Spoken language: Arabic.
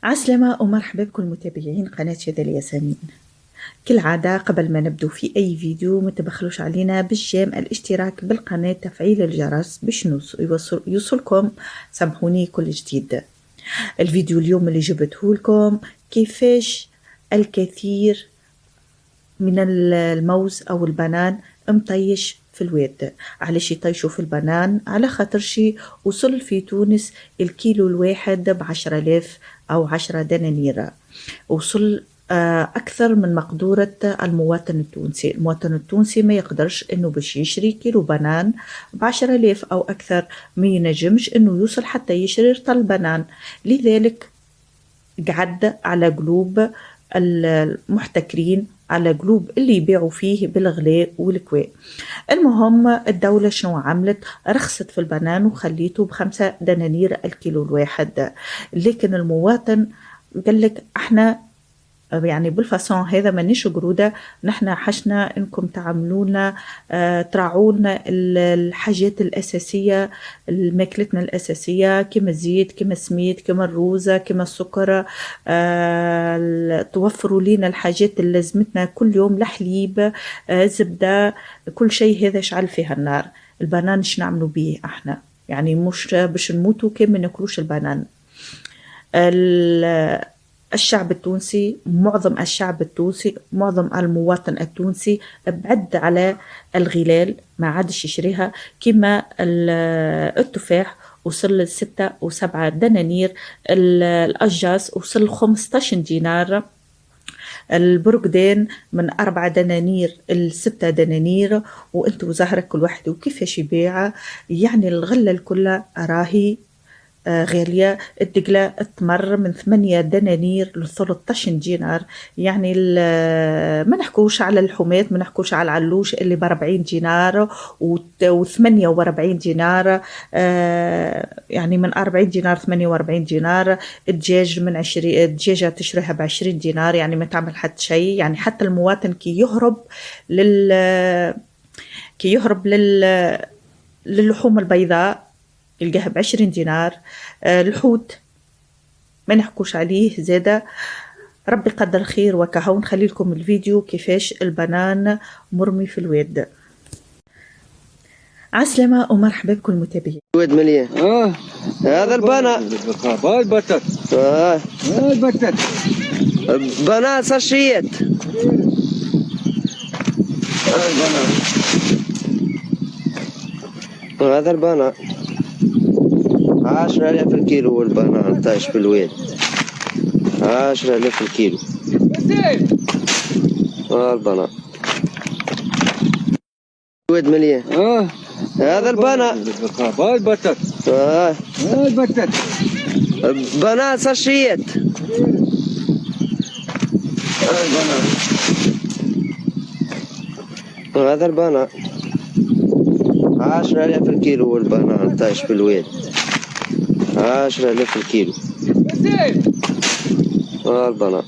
عسلامة ومرحبا بكل متابعين قناة شذا الياسمين. كالعادة قبل ما نبدو في أي فيديو ما تبخلوش علينا بالجيم الاشتراك بالقناة تفعيل الجرس باش يوصلكم سامحوني كل جديد. الفيديو اليوم اللي جبته لكم كيفاش الكثير من الموز أو البنان مطيش في الواد. علاش يطيشوا في البنان؟ على خاطر شي وصل في تونس الكيلو الواحد ب10,000 أو 10 دنانير. وصل أكثر من مقدورة المواطن التونسي. المواطن التونسي ما يقدرش أنه باش يشري كيلو بنان ب10,000 أو أكثر، ما ينجمش أنه يوصل حتى يشري رطل بنان. لذلك قعد على قلوب المحتكرين، على قلوب اللي يبيعوا فيه بالغلاء والكواء. المهم الدولة شنو عملت؟ رخصت في البنان وخليته ب5 دنانير الكيلو الواحد. لكن المواطن قال لك احنا يعني بالفاسون هذا مانيش قرودة، نحنا حشنا انكم تعملونا تراعونا الحاجات الأساسية، الماكلتنا الأساسية كما الزيت كما السميد كما الروزة كما السكر، توفروا لنا الحاجات اللي لازمتنا كل يوم، الحليب، زبدة، كل شيء هذا شعل فيها النار. البنان اش نعملوا به احنا؟ يعني مش باش نموتوا كي ما ناكلوش البنان. الشعب التونسي، معظم الشعب التونسي، معظم المواطن التونسي بعد على الغلال، ما عادش يشريها. كما التفاح وصل 6 و7 دنانير، الأجاس وصل 15 دينار، البرقدان من 4 دنانير ل6 دنانير، وانتو زهرك كل واحد وكيفاش يبيع. يعني الغلة الكل راهي غالية. الدقلة تمر من 8 دنانير ل 13 دينار. يعني ما نحكوش على الحمات، ما نحكوش على العلوش اللي ب40 دينار و48 دينار. يعني من 40 دينار 48 دينار. الدجاج من 20، الدجاجة تشريها ب20 دينار، يعني ما تعمل حتى شيء. يعني حتى المواطن كي يهرب للحوم البيضاء يلقاها ب20 دينار. الحوت ما نحكوش عليه زادة. ربي قدر خير وكهو. نخلي لكم الفيديو كيفاش البنان مرمي في الواد. عسلامة ومرحبا بكل متابعين. الواد مليان. هذا البنا. هاي البتات. هاي البتات. بنا ساشيات. هاي البنا. هذا البنا 10,000 الكيلو، والبنان طايش في الواد 10,000 الكيلو. البنان الواد مليان. هذا البنا. هاي البتات. هاي البتات. بنا ساشيات. هاي البنا. هذا البنا 10,000 الكيلو، والبنان طايش في الواد 10,000 الكيلو. البنان